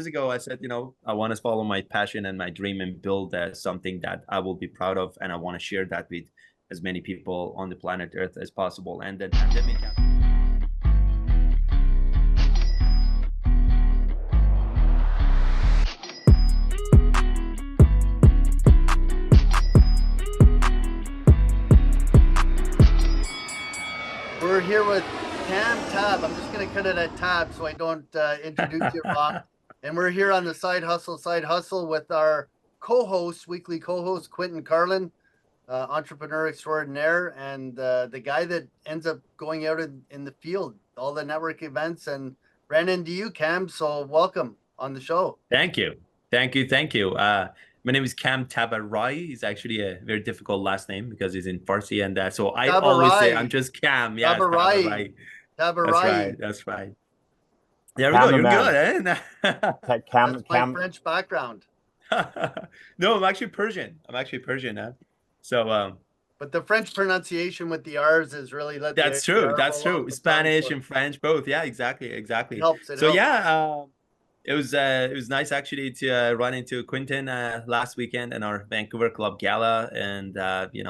ago, I said, I want to follow my passion and my dream and build something that I will be proud of. And I want to share that with as many people on the planet Earth as possible. And then pandemic happened. We're here with Kam Tab. I'm just going to cut it at Tab so I don't introduce you wrong. And we're here on the Side Hustle with our weekly co-host, Quentin Carlin, entrepreneur extraordinaire, and the guy that ends up going out in the field, all the network events, and ran into you, Kam. So welcome on the show. Thank you. My name is Kam Tabarraee. It's actually a very difficult last name because it's in Farsi, and so I always say I'm just Kam. Yeah, Tabarraee. That's right. There we go. You're good, eh? That's my French background. No, I'm actually Persian. Huh? So, but the French pronunciation with the R's is really that's true. Spanish and French both. Yeah, exactly. It helps. Yeah. It was nice actually to run into Quentin last weekend in our Vancouver Club Gala, and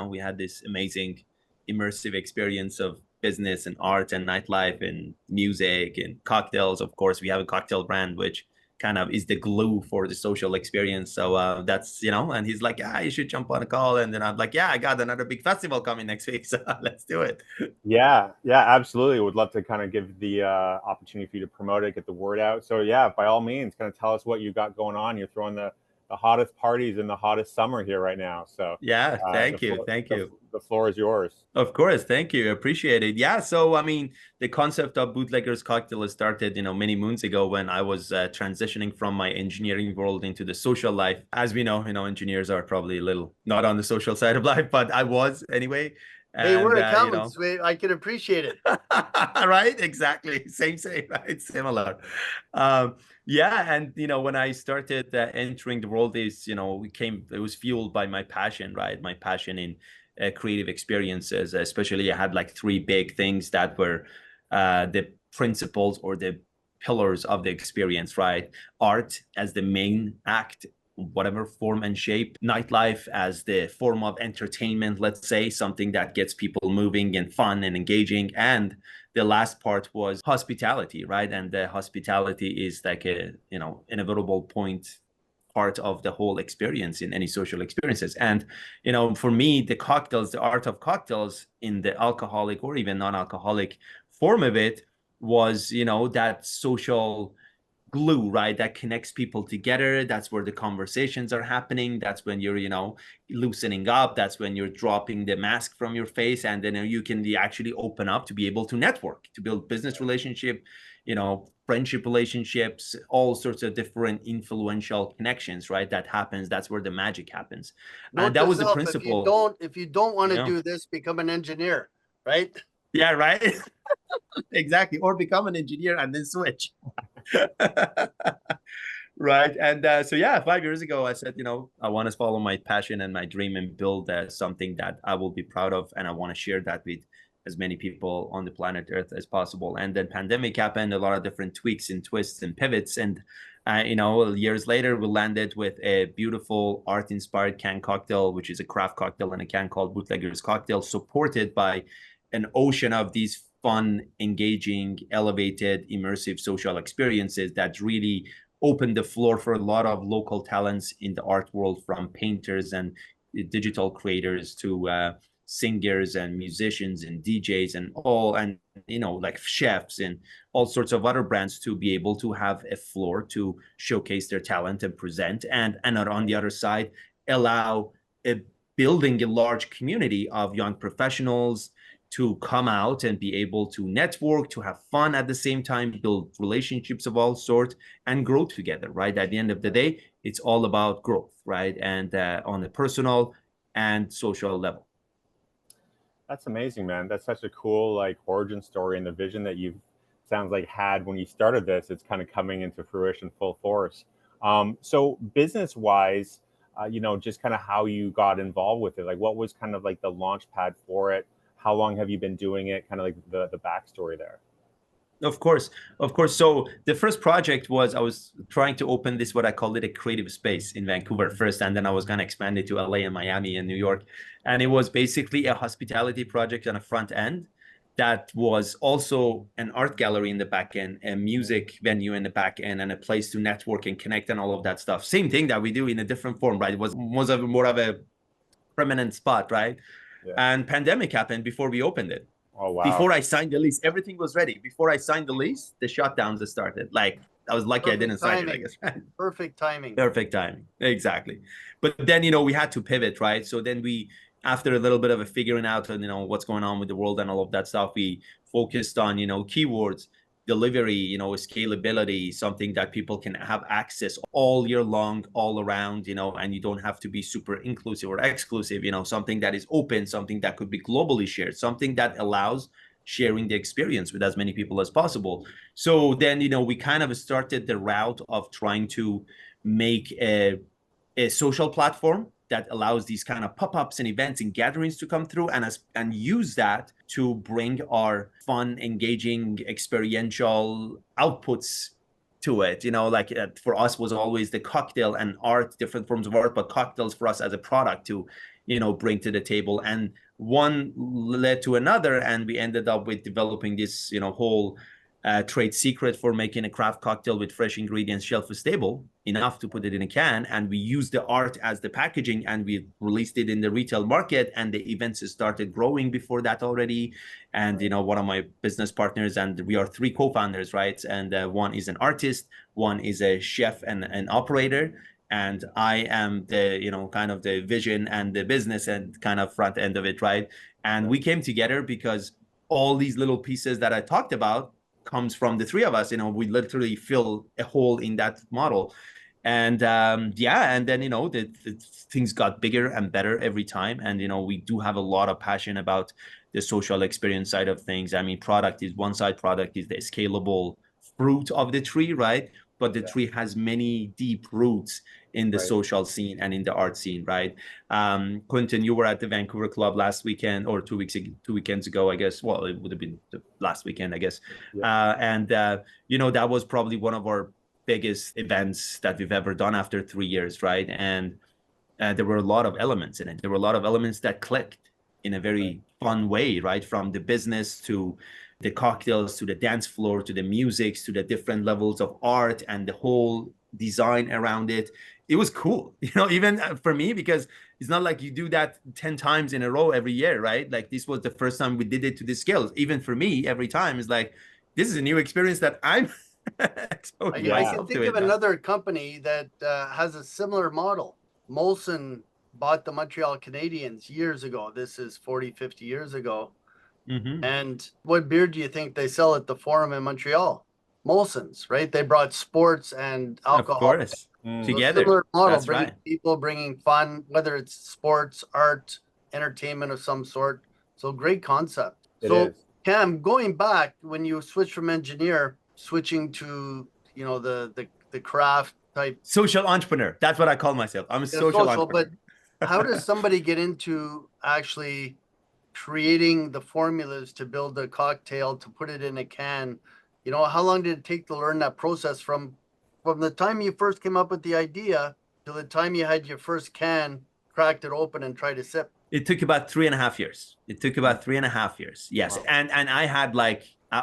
we had this amazing immersive experience of business and art and nightlife and music and cocktails. Of course, we have a cocktail brand which kind of is the glue for the social experience. So that's, and he's like, yeah, you should jump on a call. And then I'm like, yeah, I got another big festival coming next week, so let's do it. Yeah, absolutely. Would love to kind of give the opportunity for you to promote it, get the word out. So yeah, by all means, kind of tell us what you got going on. You're throwing the hottest parties in the hottest summer here right now. So yeah, thank you. The floor is yours. Of course, thank you. Appreciate it. Yeah, so I mean, the concept of Bootleggers Cocktail started, many moons ago when I was transitioning from my engineering world into the social life. As we know, engineers are probably a little not on the social side of life, but I was anyway. Hey, we're accountants. I can appreciate it. Right? Exactly. Same, right? Similar. Yeah. And, when I started entering the world it was fueled by my passion, right? My passion in creative experiences, especially I had like three big things that were the principles or the pillars of the experience, right? Art as the main act, whatever form and shape, nightlife as the form of entertainment, let's say, something that gets people moving and fun and engaging. And the last part was hospitality, right? And the hospitality is like a, inevitable part of the whole experience in any social experiences. And, for me, the art of cocktails in the alcoholic or even non-alcoholic form of it was, that social glue, right? That connects people together. That's where the conversations are happening. That's when you're, loosening up. That's when you're dropping the mask from your face. And then you can actually open up to be able to network, to build business relationship, friendship relationships, all sorts of different influential connections, right? That happens. That's where the magic happens. And that was the principle. If you don't want to do this, become an engineer, right? Yeah, right. Exactly. Or become an engineer and then switch. Right. And so, yeah, 5 years ago, I said, I want to follow my passion and my dream and build something that I will be proud of. And I want to share that with as many people on the planet Earth as possible. And then pandemic happened, a lot of different tweaks and twists and pivots. And, years later, we landed with a beautiful art-inspired can cocktail, which is a craft cocktail in a can called Bootleggers Cocktail, supported by an ocean of these fun, engaging, elevated, immersive social experiences that really opened the floor for a lot of local talents in the art world, from painters and digital creators to singers and musicians and DJs and all, and like chefs and all sorts of other brands, to be able to have a floor to showcase their talent and present, and on the other side, allow building a large community of young professionals to come out and be able to network, to have fun at the same time, build relationships of all sorts, and grow together, right? At the end of the day, it's all about growth, right? And on a personal and social level. That's amazing, man. That's such a cool origin story, and the vision that you sounds like had when you started this, it's kind of coming into fruition full force. So business-wise, just kind of how you got involved with it. Like, what was kind of like the launch pad for it? How long have you been doing it? Kind of like the backstory there. Of course, of course. So the first project was I was trying to open this, what I called it, a creative space in Vancouver first, and then I was going to expand it to LA and Miami and New York. And it was basically a hospitality project on a front end that was also an art gallery in the back end, a music venue in the back end, and a place to network and connect and all of that stuff. Same thing that we do in a different form, right? It was more of a permanent spot, right? Yeah. And pandemic happened before we opened it. Oh, wow. Before I signed the lease, everything was ready. Before I signed the lease, the shutdowns started. Like, I was lucky I didn't sign it, I guess. Perfect timing. Perfect timing. Exactly. But then, we had to pivot, right? So then after a little bit of a figuring out, what's going on with the world and all of that stuff, we focused on, keywords, delivery, scalability, something that people can have access all year long, all around, and you don't have to be super inclusive or exclusive, something that is open, something that could be globally shared, something that allows sharing the experience with as many people as possible. So then, we kind of started the route of trying to make a social platform that allows these kind of pop-ups and events and gatherings to come through and use that to bring our fun, engaging, experiential outputs to it. Like for us was always the cocktail and art, different forms of art, but cocktails for us as a product to, bring to the table. And one led to another, and we ended up with developing this, whole trade secret for making a craft cocktail with fresh ingredients, shelf stable enough to put it in a can. And we used the art as the packaging, and we released it in the retail market, and the events started growing before that already. And one of my business partners, and we are three co-founders, right? And one is an artist, one is a chef and an operator, and I am the kind of the vision and the business and kind of front end of it, right? And we came together because all these little pieces that I talked about comes from the three of us. We literally fill a hole in that model. And and then the things got bigger and better every time. And we do have a lot of passion about the social experience side of things. I mean, product is one side. Product is the scalable fruit of the tree, right? But the tree has many deep roots in the social scene and in the art scene, right? Quentin, you were at the Vancouver Club last weekend, or 2 weekends ago, I guess. Well, it would have been the last weekend, I guess. That was probably one of our biggest events that we've ever done after 3 years, right? And there were a lot of elements in it. There were a lot of elements that clicked in a very fun way, right? From the business to the cocktails, to the dance floor, to the music, to the different levels of art and the whole design around it. It was cool, even for me, because it's not like you do that 10 times in a row every year, right? Like this was the first time we did it to this scale. Even for me, every time it's like, this is a new experience that I'm exposing I can think of another company that has a similar model. Molson bought the Montreal Canadiens years ago. This is 40, 50 years ago. Mm-hmm. And what beer do you think they sell at the Forum in Montreal? Molson's, right? They brought sports and alcohol. Of course. Together. Similar model, That's bringing right. people, bringing fun, whether it's sports, art, entertainment of some sort. So great concept. It is. Kam, going back, when you switched from engineer, switching to, the craft type. Social entrepreneur. That's what I call myself. I'm a social entrepreneur. But how does somebody get into actually creating the formulas to build a cocktail, to put it in a can? How long did it take to learn that process from the time you first came up with the idea to the time you had your first can, cracked it open and tried to sip? It took about 3.5 years. Yes. Wow. And I had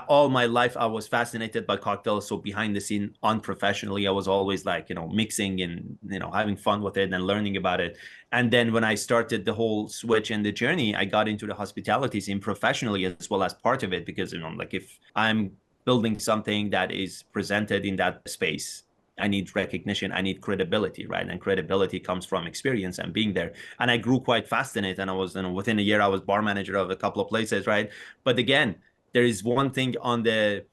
all my life, I was fascinated by cocktails. So behind the scene, unprofessionally, I was always mixing and, having fun with it and learning about it. And then when I started the whole switch and the journey, I got into the hospitality scene professionally as well as part of it, because, if I'm building something that is presented in that space, I need recognition, I need credibility, right? And credibility comes from experience and being there. And I grew quite fast in it. And I was, within a year, I was bar manager of a couple of places, right? But again, there is one thing on the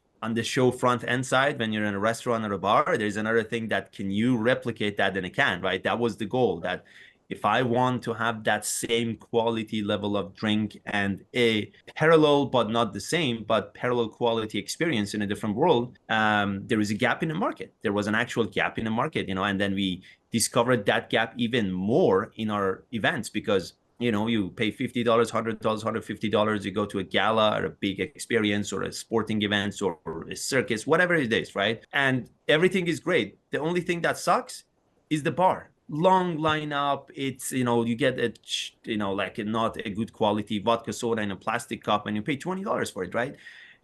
show front end side, when you're in a restaurant or a bar, there's another thing that can you replicate that in a can, right? That was the goal, that if I want to have that same quality level of drink and a parallel, but not the same, but parallel quality experience in a different world, there is a gap in the market. There was an actual gap in the market, and then we discovered that gap even more in our events, because You know, you pay $50, $100, $150, you go to a gala or a big experience or a sporting event or a circus, whatever it is, right? And everything is great. The only thing that sucks is the bar. Long lineup. It's, you know, you get a, you know, like not a good quality vodka soda in a plastic cup and you pay $20 for it, right?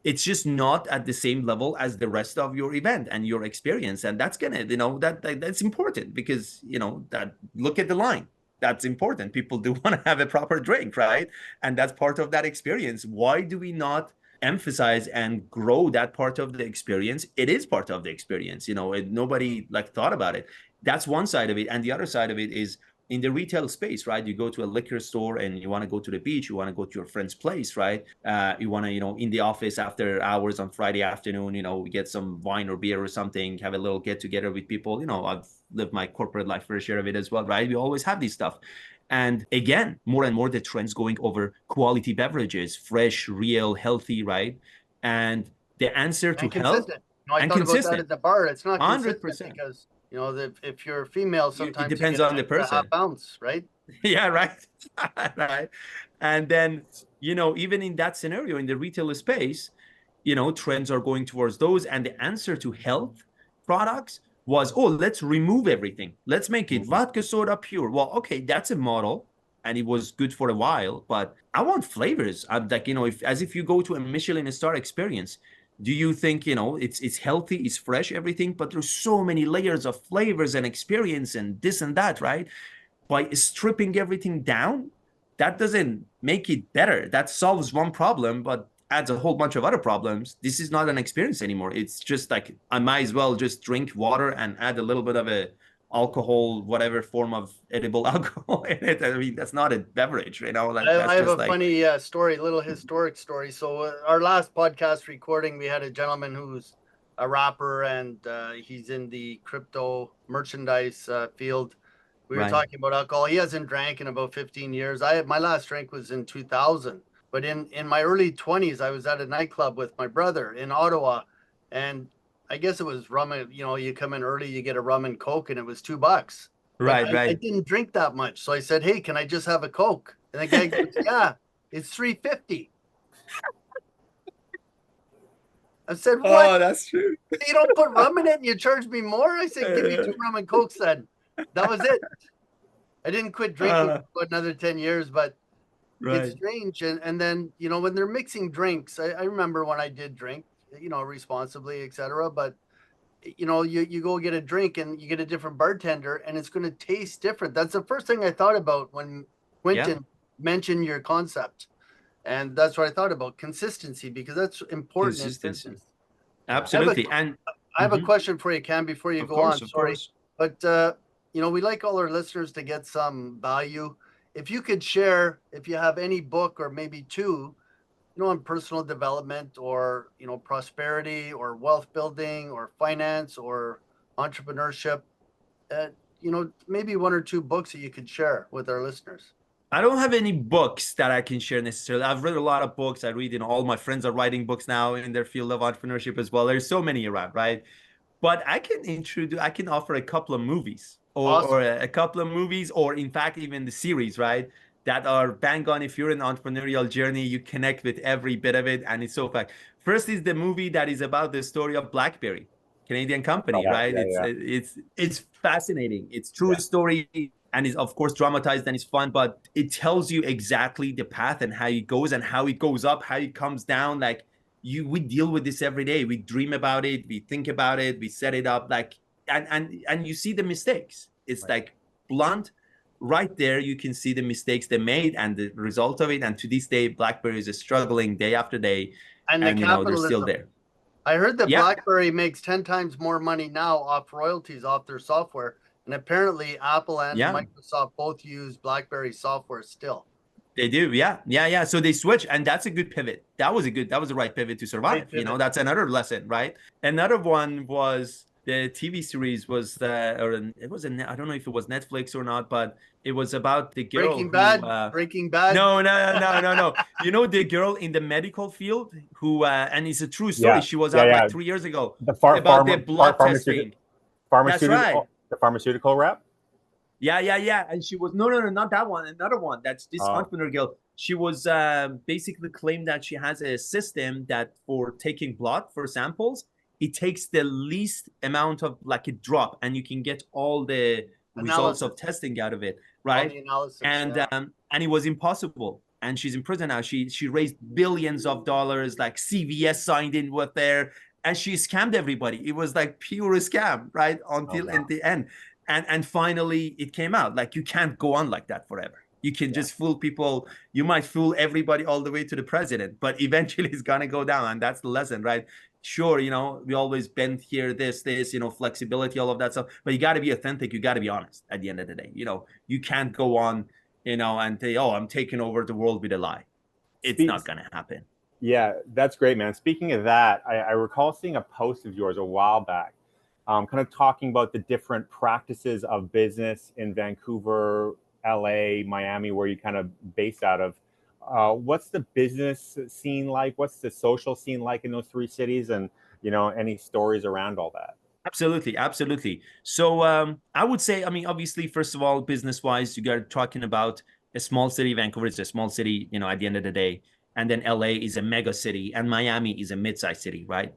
It's just not at the same level as the rest of your event and your experience. And that's gonna, you know, that's important because, you know, that look at the line. That's important. People do want to have a proper drink, right? And that's part of that experience. Why do we not emphasize and grow that part of the experience? It is part of the experience. You know, nobody like thought about it. That's one side of it. And the other side of it is in the retail space, right? You go to a liquor store and you want to go to the beach, you want to go to your friend's place, right? You want to, you know, in the office after hours on Friday afternoon, you know, get some wine or beer or something, have a little get together with people. You know, I've lived my corporate life for a share of it as well, right? We always have these stuff. And again, more and more the trend's going over quality beverages, fresh, real, healthy, right? And the answer to health no, I and thought consistent. about that at the bar. It's not 100%. consistent because, you know, if you're female, sometimes it depends you get on the person. Half ounce, right? Yeah, right. Right. And then, you know, even in that scenario, in the retail space, you know, trends are going towards those. And the answer to health products was, oh, let's remove everything. Let's make it vodka soda pure. Well, okay, that's a model. And it was good for a while, but I want flavors. I'm like, you know, as if you go to a Michelin star experience, do you think, you know, it's healthy, it's fresh, everything, but there's so many layers of flavors and experience and this and that, right? By stripping everything down, that doesn't make it better. That solves one problem, but adds a whole bunch of other problems. This is not an experience anymore. It's just like, I might as well just drink water and add a little bit of a alcohol, whatever form of edible alcohol in it. I mean, that's not a beverage, you know. Like, I have a funny story, little historic story. So our last podcast recording, we had a gentleman who's a rapper and he's in the crypto merchandise field. We were talking about alcohol. He hasn't drank in about 15 years. My last drink was in 2000. But in my early 20s, I was at a nightclub with my brother in Ottawa, and I guess it was rum. You know, you come in early, you get a rum and Coke, and it was $2. Right, right. I didn't drink that much, so I said, "Hey, can I just have a Coke?" And the guy goes, "Yeah, it's $3.50." I said, "What? Oh, that's true. You don't put rum in it, and you charge me more?" I said, "Give me 2 rum and Cokes then." That was it. I didn't quit drinking for another 10 years, but it's strange. And then, you know, when they're mixing drinks, I remember when I did drink, you know, responsibly, etc. But, you know, you go get a drink and you get a different bartender and it's going to taste different. That's the first thing I thought about when Quentin mentioned your concept. And that's what I thought about, consistency, because that's important in business. Absolutely. I have a question for you, Kam, before you go on. Sorry. But, you know, we like all our listeners to get some value. If you could share, if you have any book or maybe two, you know, on personal development or, you know, prosperity or wealth building or finance or entrepreneurship, you know, maybe 1 or 2 books that you could share with our listeners. I don't have any books that I can share necessarily. I've read a lot of books. I read, you know, all my friends are writing books now in their field of entrepreneurship as well. There's so many around, right? But I can offer a couple of movies or a couple of movies, or in fact, even the series, right? That are bang on. If you're in an entrepreneurial journey, you connect with every bit of it. And it's so fact. First is the movie that is about the story of BlackBerry, Canadian company, right? It's fascinating. It's true story. And it's of course dramatized and it's fun, but it tells you exactly the path and how it goes and how it goes up, how it comes down. Like we deal with this every day. We dream about it, we think about it, we set it up, like, and you see the mistakes. It's like blunt, right there. You can see the mistakes they made and the result of it. And to this day, BlackBerry is struggling day after day, and you know, they're still there. I heard that BlackBerry makes 10 times more money now off royalties off their software. And apparently Apple and Microsoft both use BlackBerry software still. They do, yeah. So they switch, and that's a good pivot. That was the right pivot to survive. You know, that's another lesson, right? Another one was the TV series I don't know if it was Netflix or not, but it was about the girl Breaking Bad. No. You know, the girl in the medical field who, and it's a true story. She was out like 3 years ago about the blood testing. That's right. The pharmaceutical rep? Yeah. And she was, no, not that one. Another one. That's this entrepreneur girl. She was basically claimed that she has a system that for taking blood for samples, it takes the least amount of like a drop, and you can get all the results of testing out of it, right? All the analysis, and it was impossible. And she's in prison now. She raised billions of dollars, like CVS signed in with there, and she scammed everybody. It was like pure scam, right? Until in the end. And finally it came out, like you can't go on like that forever. You can just fool people. You might fool everybody all the way to the president, but eventually it's gonna go down. And that's the lesson, right? Sure, we always bend here, this, flexibility, all of that stuff, but you got to be authentic. You got to be honest at the end of the day. You can't go on, and say, oh, I'm taking over the world with a lie. It's not going to happen. Yeah, that's great, man. Speaking of that, I recall seeing a post of yours a while back, kind of talking about the different practices of business in Vancouver, LA, Miami, where you kind of based out of. What's the business scene like? What's the social scene like in those three cities? And, any stories around all that? Absolutely. So I would say, obviously, first of all, business-wise, you got talking about a small city. Vancouver is a small city, at the end of the day. And then LA is a mega city, and Miami is a mid-sized city, right?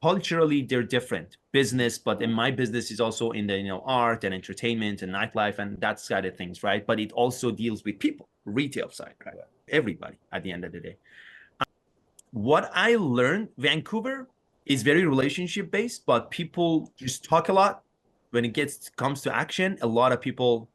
Culturally, they're different business, but then my business is also in the, art and entertainment and nightlife and that side of things, right? But it also deals with people, retail side, right? Everybody at the end of the day. What I learned, Vancouver is very relationship based, but people just talk a lot. When it comes to action, a lot of people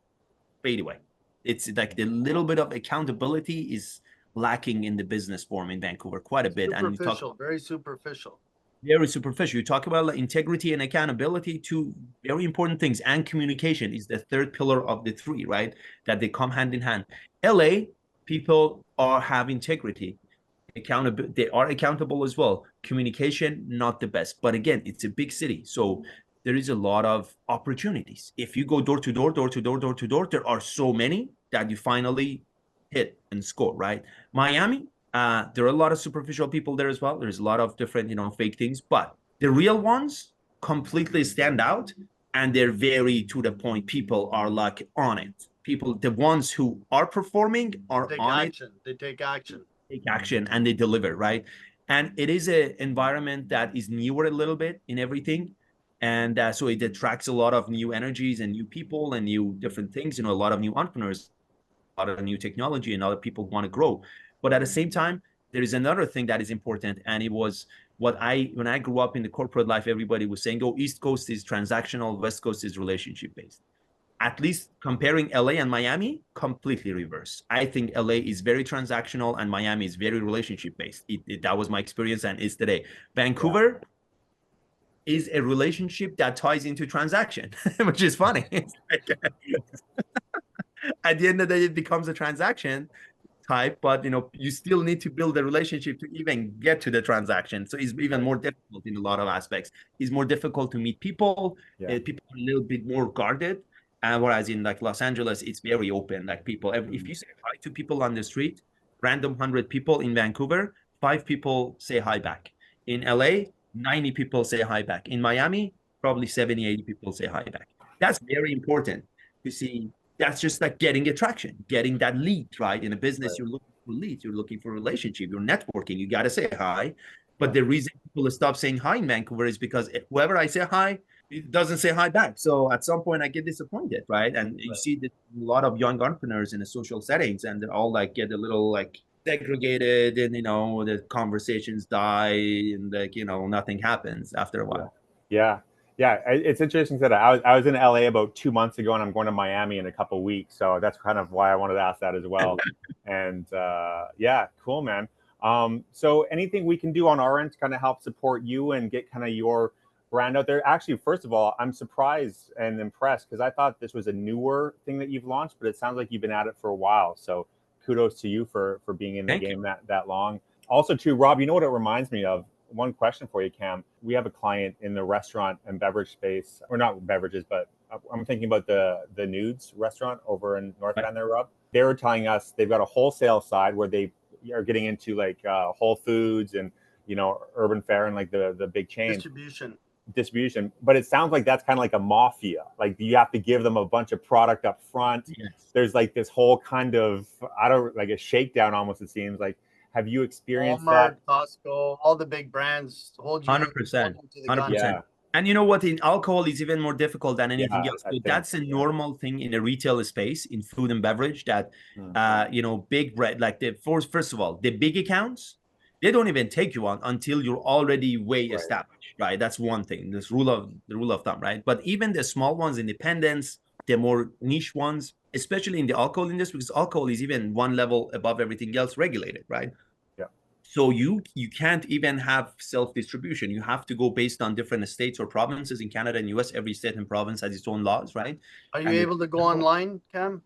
fade away. It's like the little bit of accountability is lacking in the business form in Vancouver quite a bit. Superficial, very superficial. Very superficial. You talk about like integrity and accountability, two very important things, and communication is the third pillar of the three, right? That they come hand in hand. LA, people have integrity, accountable. They are accountable as well. Communication, not the best, but again, it's a big city, so there is a lot of opportunities. If you go door to door, there are so many that you finally hit and score, right? Miami. There are a lot of superficial people there as well. There's a lot of different, fake things, but the real ones completely stand out, and they're very to the point. People are like on it. People, the ones who are performing are on it. They take action, and they deliver, right? And it is an environment that is newer a little bit in everything. And so it attracts a lot of new energies and new people and new different things, a lot of new entrepreneurs, a lot of new technology, and other people want to grow. But at the same time, there is another thing that is important. And it was when I grew up in the corporate life, everybody was saying, oh, East Coast is transactional, West Coast is relationship based. At least comparing LA and Miami, completely reverse. I think LA is very transactional and Miami is very relationship based. That was my experience and is today. Vancouver is a relationship that ties into transaction, which is funny. At the end of the day, it becomes a transaction type, but you still need to build a relationship to even get to the transaction. So it's even more difficult in a lot of aspects. It's more difficult to meet people. People are a little bit more guarded. Whereas in like Los Angeles, it's very open. Like people, if you say hi to people on the street, random 100 people in Vancouver, 5 people say hi back. In LA, 90 people say hi back. In Miami, probably 70, 80 people say hi back. That's very important to see. That's just like getting attraction, getting that lead, right? In a business, you're looking for leads, you're looking for a relationship, you're networking, you got to say hi. But the reason people stop saying hi in Vancouver is because whoever I say hi, it doesn't say hi back. So at some point I get disappointed, right? And you see that a lot of young entrepreneurs in the social settings, and they all like get a little like segregated, and the conversations die, and like nothing happens after a while. Yeah, it's interesting that I was in LA about 2 months ago, and I'm going to Miami in a couple of weeks. So that's kind of why I wanted to ask that as well. And cool, man. So anything we can do on our end to kind of help support you and get kind of your brand out there? Actually, first of all, I'm surprised and impressed because I thought this was a newer thing that you've launched, but it sounds like you've been at it for a while. So kudos to you for being in the game that long. Also, too, Rob, you know what it reminds me of? One question for you, Kam. We have a client in the restaurant and beverage space, or not beverages, but I'm thinking about the Nudes restaurant over in North Van there, Rob. They were telling us they've got a wholesale side where they are getting into like Whole Foods and Urban Fare and like the big chains. Distribution. distribution, but it sounds like that's kind of like a mafia. Like you have to give them a bunch of product up front. Yes. There's like this whole kind of, I don't like a shakedown almost, it seems like. Have you experienced Walmart, that? Costco, all the big brands hold you 100%. to the 100%. Yeah. And you know what? In alcohol, is even more difficult than anything Yeah, else. I So think, that's a normal thing in the retail space, in food and beverage, that you know, big bread, like first of all, the big accounts, they don't even take you on until you're already way established, right? That's one thing. The rule of thumb, right? But even the small ones, independents, the more niche ones, especially in the alcohol industry, because alcohol is even one level above everything else regulated, right? Yeah. So you can't even have self-distribution. You have to go based on different states or provinces. In Canada and US, every state and province has its own laws, right? Are you And able to go online, Kam?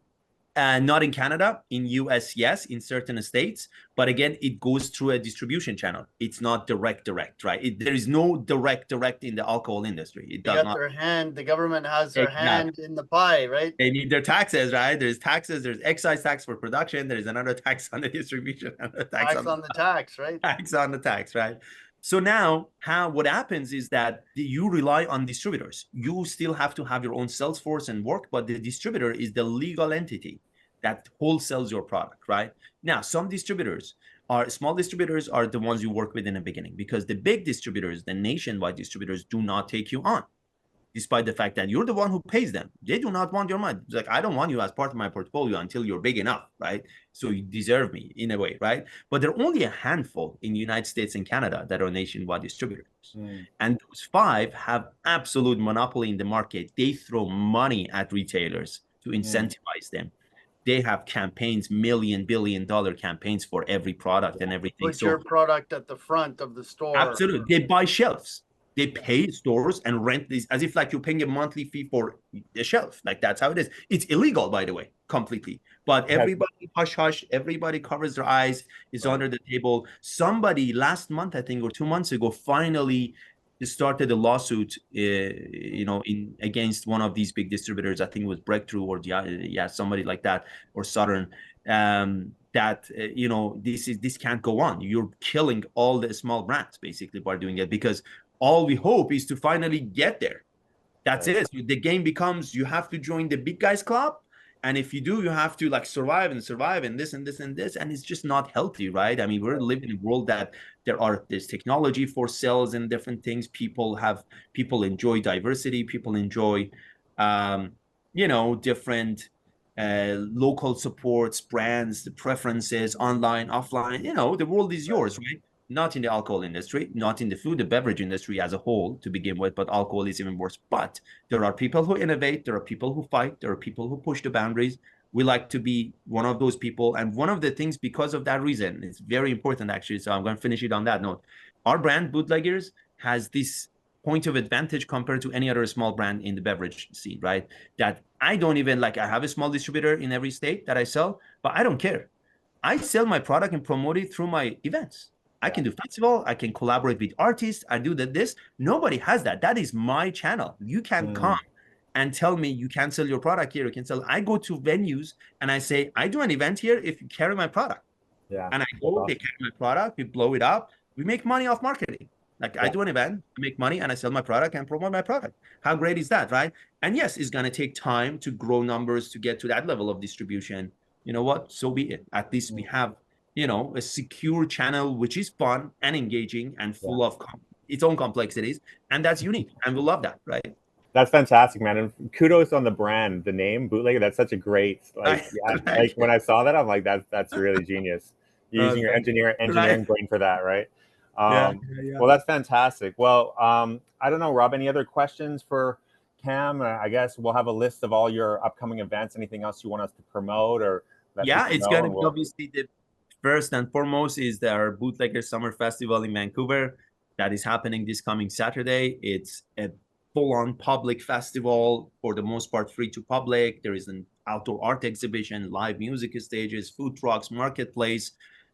not in Canada. In US, yes, in certain states. But again, it goes through a distribution channel. It's not direct, right? There is no direct in the alcohol industry. It They does got not. their hand, the government has their Exactly. hand in the pie, right? They need their taxes, right? There's taxes, there's excise tax for production, there's another tax on the distribution, another tax on the tax, right? tax on the tax, right? So now what happens is that you rely on distributors. You still have to have your own sales force and work, but the distributor is the legal entity that wholesales your product, right? Now, some distributors small distributors are the ones you work with in the beginning, because the big distributors, the nationwide distributors, do not take you on, despite the fact that you're the one who pays them. They do not want your money. It's like, I don't want you as part of my portfolio until you're big enough, right? So you deserve me in a way, right? But there are only a handful in the United States and Canada that are nationwide distributors. And those 5 have absolute monopoly in the market. They throw money at retailers to incentivize them. They have campaigns, billion-dollar campaigns for every product and everything. Put your product at the front of the store. Absolutely. They buy shelves. They pay stores and rent these as if like you're paying a monthly fee for a shelf. Like that's how it is. It's illegal, by the way, completely. But everybody hush, everybody covers their eyes, is under the table. Somebody last month, I think, or 2 months ago, finally started a lawsuit, you know, against one of these big distributors. I think it was Breakthrough or somebody like that, or Southern. That you know, this can't go on. You're killing all the small brands basically by doing it, because all we hope is to finally get there. That's it. So the game becomes, you have to join the big guys club, and if you do, you have to like survive and this and this and this, and it's just not healthy, right? I mean, we're living in a world that there's technology for sales and different things. People enjoy diversity. People enjoy you know, different local supports, brands, the preferences, online, offline. You know, the world is yours, right? Not in the alcohol industry, not in the food, the beverage industry as a whole to begin with, but alcohol is even worse. But there are people who innovate, there are people who fight, there are people who push the boundaries. We like to be one of those people. And one of the things, because of that reason, it's very important actually, so I'm going to finish it on that note. Our brand, Bootleggers, has this point of advantage compared to any other small brand in the beverage scene, right? That I don't even like, I have a small distributor in every state that I sell, but I don't care. I sell my product and promote it through my events. I can do festival. I can collaborate with artists. I do this. Nobody has that. That is my channel. You can come and tell me you can sell your product here. You can sell. I go to venues and I say, I do an event here if you carry my product. And I go, they carry my product, we blow it up. We make money off marketing. Like I do an event, I make money, and I sell my product and promote my product. How great is that, right? And yes, it's going to take time to grow numbers to get to that level of distribution. You know what? So be it. At least we have, you know, a secure channel, which is fun and engaging and full of its own complexities. And that's unique. And we love that, right? That's fantastic, man. And kudos on the brand, the name Bootlegger. That's such a great, like, like when I saw that, I'm like, that's really genius. Using your engineering brain for that, right? Well, that's fantastic. Well, I don't know, Rob, any other questions for Kam? I guess we'll have a list of all your upcoming events. Anything else you want us to promote or it's going to be obviously the first and foremost is our Bootlegger Summer Festival in Vancouver that is happening this coming Saturday. It's a full-on public festival, for the most part free to public. There is an outdoor art exhibition, live music stages, food trucks, marketplace,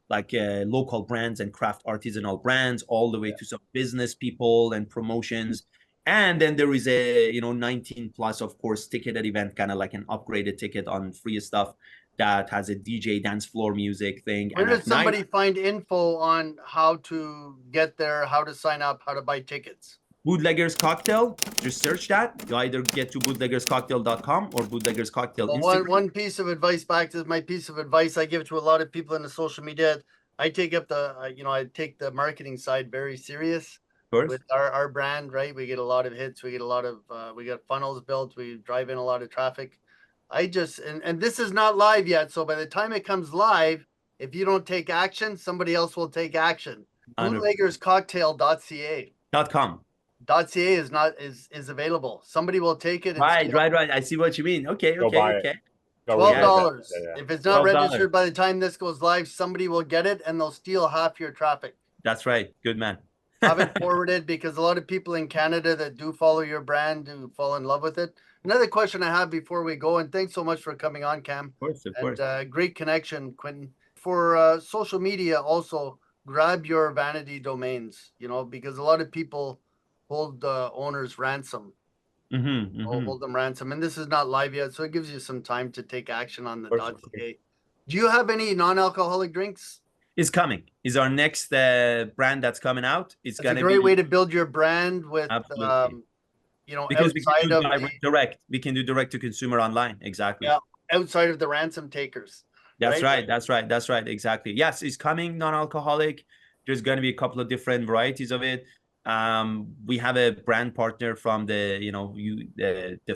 like local brands and craft artisanal brands, all the way to some business people and promotions. And then there is a 19 plus, of course, ticketed event, kind of like an upgraded ticket on free stuff that has a DJ dance floor music thing. Where does somebody find info on how to get there, how to sign up, how to buy tickets? Bootleggers Cocktail. Just search that. You either get to bootleggerscocktail.com or Bootleggers Cocktail Well, Instagram. one piece of advice, back to my piece of advice I give to a lot of people in the social media. I take up I take the marketing side very serious with our brand, right? We get a lot of hits. We get a lot of, we got funnels built. We drive in a lot of traffic. And this is not live yet. So by the time it comes live, if you don't take action, somebody else will take action. Bootleggerscocktail.ca. .com. .ca is available. Somebody will take it. And Right. I see what you mean. Okay. $12. If it's not $12. registered by the time this goes live, somebody will get it and they'll steal half your traffic. That's right. Good man. Have it forwarded, because a lot of people in Canada that do follow your brand do fall in love with it. Another question I have before we go, and thanks so much for coming on, Kam. Of course. And great connection, Quentin. For social media, also grab your vanity domains, because a lot of people hold owners ransom. Hold them ransom, and this is not live yet, so it gives you some time to take action on the .ca. Do you have any non-alcoholic drinks? Is coming. Is our next brand that's coming out. It's a great way to build your brand with because we can do direct to consumer online. Exactly. Yeah, outside of the ransom takers. That's right. That's right. Exactly. Yes, it's coming non-alcoholic. There's going to be a couple of different varieties of it. We have a brand partner from the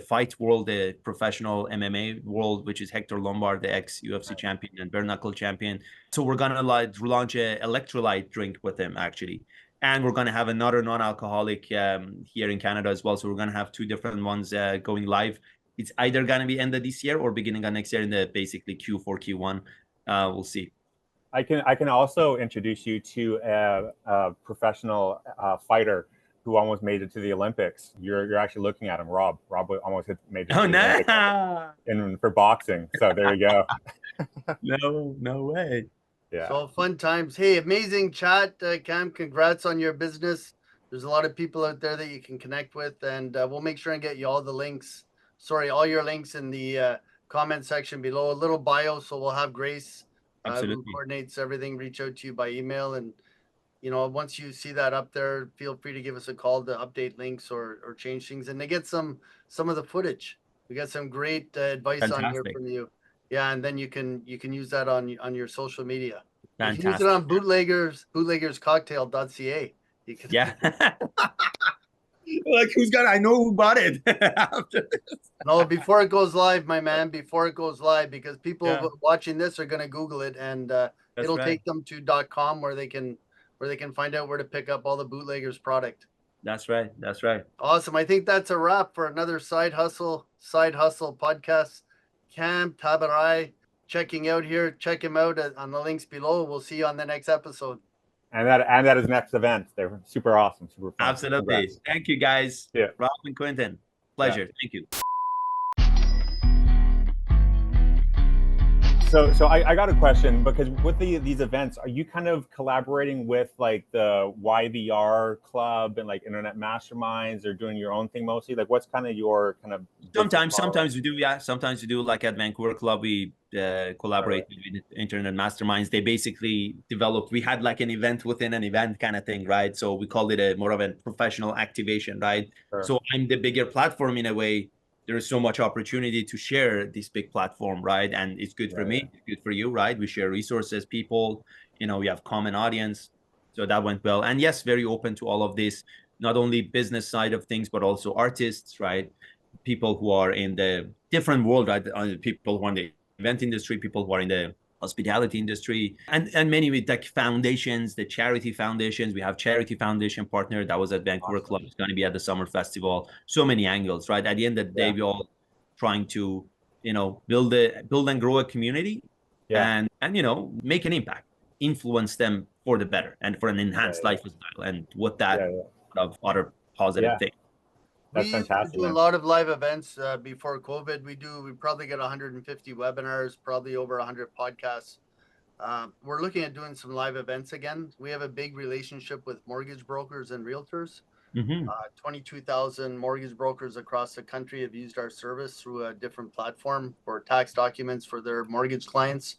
fight world, the professional MMA world, which is Hector Lombard, the ex-UFC champion and bare knuckle champion. So we're gonna launch a electrolyte drink with him, actually, and we're gonna have another non-alcoholic here in Canada as well. So we're gonna have two different ones going live. It's either gonna be end of this year or beginning of next year in the basically Q4, Q1. We'll see. I can also introduce you to a professional fighter who almost made it to the Olympics. You're actually looking at him, Rob. Rob almost made it to the Olympics for boxing. So there you go. No way. Yeah. So fun times. Hey, amazing chat, Kam. Congrats on your business. There's a lot of people out there that you can connect with, and we'll make sure and get you all the links. All your links in the comment section below. A little bio, so we'll have Grace. Who coordinates everything, reach out to you by email. And, once you see that up there, feel free to give us a call to update links or change things. And they get some of the footage. We got some great advice on here from you. Yeah, and then you can use that on your social media. Fantastic. You can use it on bootleggerscocktail.ca. Yeah. Like, I know who bought it after this. No, before it goes live, my man, because people watching this are going to Google it, and it'll take them to .com where they can find out where to pick up all the Bootleggers product. That's right. Awesome. I think that's a wrap for another Side Hustle podcast. Kam Tabarraee checking out here. Check him out on the links below. We'll see you on the next episode. And that is next event. They're super awesome, super fun. Absolutely. Congrats. Thank you, guys. Yeah. Rob and Quentin. Pleasure. Yeah. Thank you. So I got a question, because with these events, are you kind of collaborating with like the YVR club and like internet masterminds, or doing your own thing mostly? Like, what's kind of your kind of sometimes we do, yeah. Sometimes we do, like at Vancouver Club, we collaborate with internet masterminds. They basically developed, we had like an event within an event kind of thing, right? So we called it more of a professional activation, right? Sure. So I'm the bigger platform in a way. There is so much opportunity to share this big platform, right? And it's good for me, it's good for you, right? We share resources, people, we have common audience. So that went well. And yes, very open to all of this, not only business side of things, but also artists, right? People who are in the different world, right? People who are in the event industry, people who are in the hospitality industry, and many with like foundations, the charity foundations. We have charity foundation partner that was at Vancouver Club. It's going to be at the summer festival. So many angles, right? At the end of the day, we're all trying to, build and grow a community, and make an impact, influence them for the better and for an enhanced lifestyle, and with that of other positive things. That's fantastic. We do a lot of live events before COVID. We probably get 150 webinars, probably over 100 podcasts. We're looking at doing some live events again. We have a big relationship with mortgage brokers and realtors. 22,000 mortgage brokers across the country have used our service through a different platform for tax documents for their mortgage clients.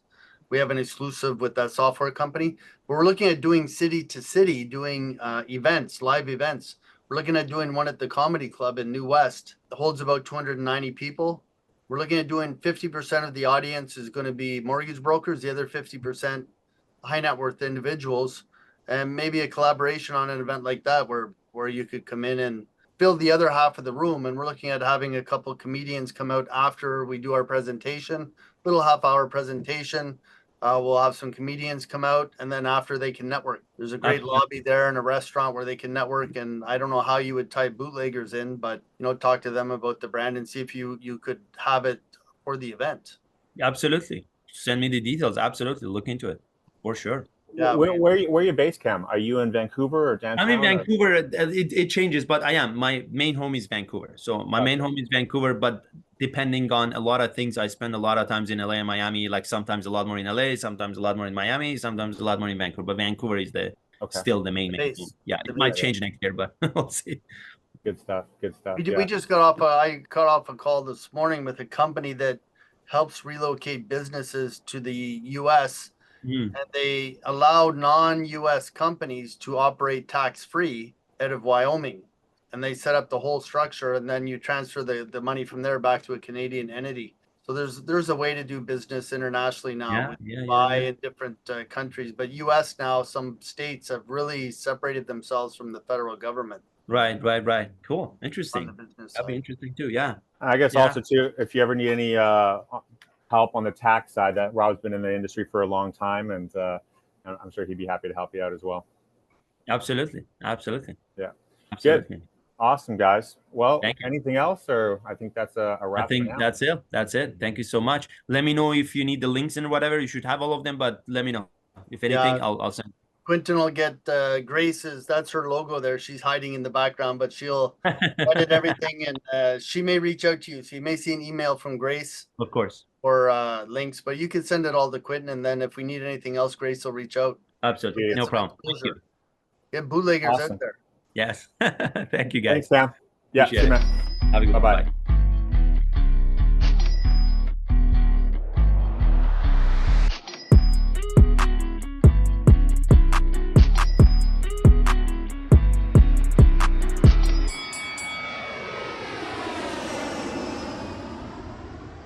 We have an exclusive with that software company. But we're looking at doing city to city, doing events, live events, We're looking at doing one at the Comedy Club in New West. It holds about 290 people. We're looking at doing 50% of the audience is going to be mortgage brokers, the other 50% high net worth individuals, and maybe a collaboration on an event like that where you could come in and fill the other half of the room. And we're looking at having a couple of comedians come out after we do our presentation, little half-hour presentation. We'll have some comedians come out, and then after they can network. There's a great lobby there and a restaurant where they can network. And I don't know how you would type bootleggers in, but talk to them about the brand and see if you could have it for the event. Absolutely. Send me the details. Absolutely. Look into it for sure. Yeah. Where are you based, Kam? Are you in Vancouver or downtown? I'm in Vancouver. It changes, but I am. My main home is Vancouver. So my main home is Vancouver, but depending on a lot of things, I spend a lot of times in LA and Miami, like sometimes a lot more in LA, sometimes a lot more in Miami, sometimes a lot more in Vancouver. But Vancouver is still the main home. Yeah, it might change next year, but we'll see. Good stuff. We just got off. I got off a call this morning with a company that helps relocate businesses to the U.S. And they allow non-U.S. companies to operate tax-free out of Wyoming. And they set up the whole structure, and then you transfer the money from there back to a Canadian entity. So there's a way to do business internationally now. In different countries. But U.S. now, some states have really separated themselves from the federal government. Right. Cool. Interesting. That'd be interesting too. Yeah. I guess also too, if you ever need any help on the tax side, that Rob's been in the industry for a long time, and I'm sure he'd be happy to help you out as well. Absolutely. Yeah. Absolutely. Good. Awesome, guys. Well, anything else, or I think that's a wrap. I think that's it. Thank you so much. Let me know if you need the links and whatever. You should have all of them, but let me know. If anything, I'll send. Quentin will get Grace's. That's her logo there. She's hiding in the background, but she'll edit everything, and she may reach out to you. So you may see an email from Grace. Of course. Or links, but you can send it all to Quentin, and then if we need anything else, Grace will reach out. Absolutely. No problem. Get bootleggers out there. Yes. Thank you, guys. Thanks, Sam. Yeah. See you, man. Have a good one. Bye.